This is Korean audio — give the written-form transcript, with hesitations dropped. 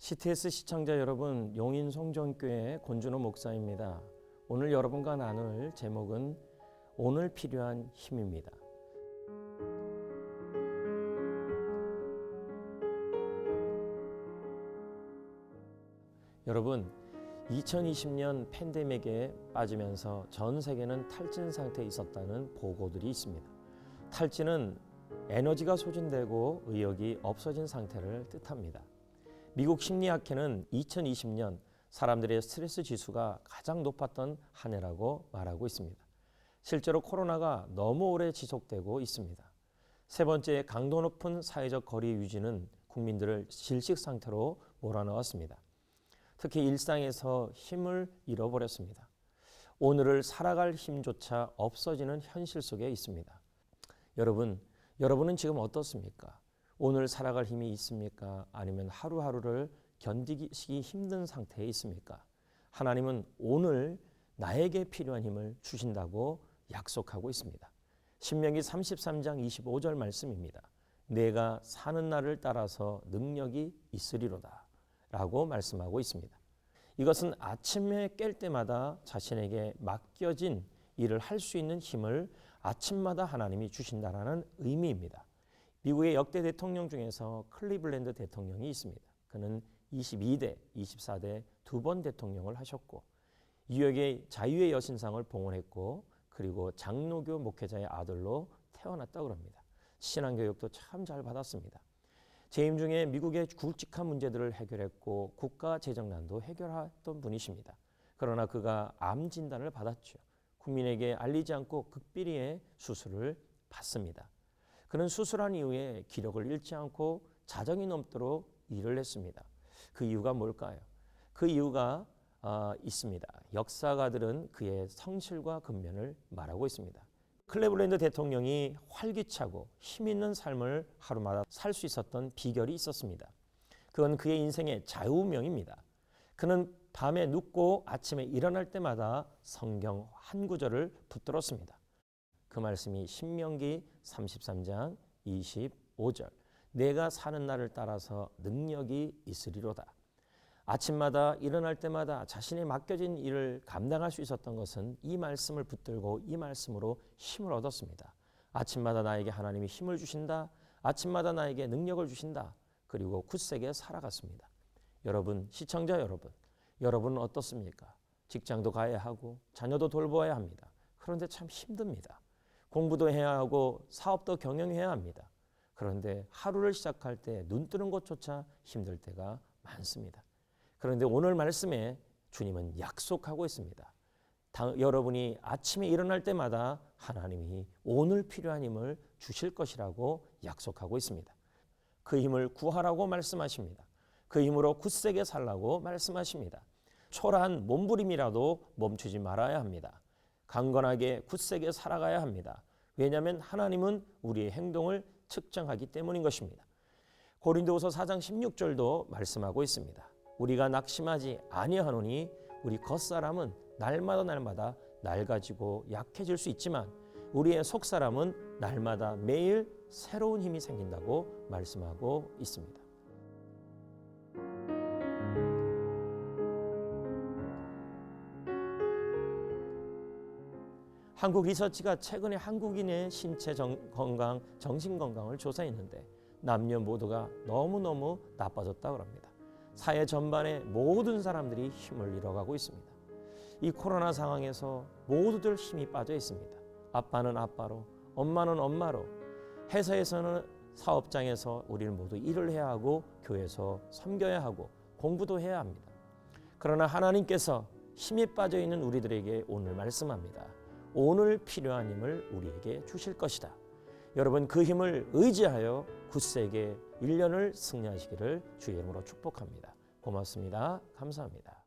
CTS 시청자 여러분, 용인 송정교회 권준호 목사입니다. 오늘 여러분과 나눌 제목은 오늘 필요한 힘입니다. 여러분, 2020년 팬데믹에 빠지면서 전 세계는 탈진 상태에 있었다는 보고들이 있습니다. 탈진은 에너지가 소진되고 의욕이 없어진 상태를 뜻합니다. 미국 심리학회는 2020년 사람들의 스트레스 지수가 가장 높았던 한 해라고 말하고 있습니다. 실제로 코로나가 너무 오래 지속되고 있습니다. 세 번째, 강도 높은 사회적 거리 유지는 국민들을 질식 상태로 몰아넣었습니다. 특히 일상에서 힘을 잃어버렸습니다. 오늘을 살아갈 힘조차 없어지는 현실 속에 있습니다. 여러분은 지금 어떻습니까? 오늘 살아갈 힘이 있습니까? 아니면 하루하루를 견디기 힘든 상태에 있습니까? 하나님은 오늘 나에게 필요한 힘을 주신다고 약속하고 있습니다. 신명기 33장 25절 말씀입니다. 내가 사는 날을 따라서 능력이 있으리로다 라고 말씀하고 있습니다. 이것은 아침에 깰 때마다 자신에게 맡겨진 일을 할 수 있는 힘을 아침마다 하나님이 주신다는 의미입니다. 미국의 역대 대통령 중에서 클리블랜드 대통령이 있습니다. 그는 22대, 24대 두 번 대통령을 하셨고 뉴욕의 자유의 여신상을 봉헌했고 그리고 장로교 목회자의 아들로 태어났다고 합니다. 신앙교육도 참 잘 받았습니다. 재임 중에 미국의 굵직한 문제들을 해결했고 국가 재정난도 해결했던 분이십니다. 그러나 그가 암 진단을 받았죠. 국민에게 알리지 않고 극비리의 수술을 받습니다. 그는 수술한 이후에 기력을 잃지 않고 자정이 넘도록 일을 했습니다. 그 이유가 뭘까요? 그 이유가 있습니다. 역사가들은 그의 성실과 근면을 말하고 있습니다. 클리블랜드 대통령이 활기차고 힘있는 삶을 하루마다 살 수 있었던 비결이 있었습니다. 그건 그의 인생의 좌우명입니다. 그는 밤에 눕고 아침에 일어날 때마다 성경 한 구절을 붙들었습니다. 그 말씀이 신명기 33장 25절 내가 사는 날을 따라서 능력이 있으리로다. 아침마다 일어날 때마다 자신이 맡겨진 일을 감당할 수 있었던 것은 이 말씀을 붙들고 이 말씀으로 힘을 얻었습니다. 아침마다 나에게 하나님이 힘을 주신다. 아침마다 나에게 능력을 주신다. 그리고 굳세게 살아갔습니다. 여러분, 시청자 여러분은 어떻습니까? 직장도 가야 하고 자녀도 돌보아야 합니다. 그런데 참 힘듭니다. 공부도 해야 하고 사업도 경영해야 합니다. 그런데 하루를 시작할 때 눈 뜨는 것조차 힘들 때가 많습니다. 그런데 오늘 말씀에 주님은 약속하고 있습니다. 여러분이 아침에 일어날 때마다 하나님이 오늘 필요한 힘을 주실 것이라고 약속하고 있습니다. 그 힘을 구하라고 말씀하십니다. 그 힘으로 굳세게 살라고 말씀하십니다. 초라한 몸부림이라도 멈추지 말아야 합니다. 강건하게 굳세게 살아가야 합니다. 왜냐하면 하나님은 우리의 행동을 측정하기 때문인 것입니다. 고린도후서 4장 16절도 말씀하고 있습니다. 우리가 낙심하지 아니하노니 우리 겉사람은 날마다 낡아지고 약해질 수 있지만 우리의 속사람은 날마다 매일 새로운 힘이 생긴다고 말씀하고 있습니다. 한국 리서치가 최근에 한국인의 신체 건강, 정신 건강을 조사했는데 남녀 모두가 너무너무 나빠졌다고 합니다. 사회 전반의 모든 사람들이 힘을 잃어가고 있습니다. 이 코로나 상황에서 모두들 힘이 빠져 있습니다. 아빠는 아빠로, 엄마는 엄마로, 회사에서는 사업장에서 우리는 모두 일을 해야 하고 교회에서 섬겨야 하고 공부도 해야 합니다. 그러나 하나님께서 힘이 빠져 있는 우리들에게 오늘 말씀합니다. 오늘 필요한 힘을 우리에게 주실 것이다. 여러분, 그 힘을 의지하여 굳세게 1년을 승리하시기를 주의 이름으로 축복합니다. 고맙습니다. 감사합니다.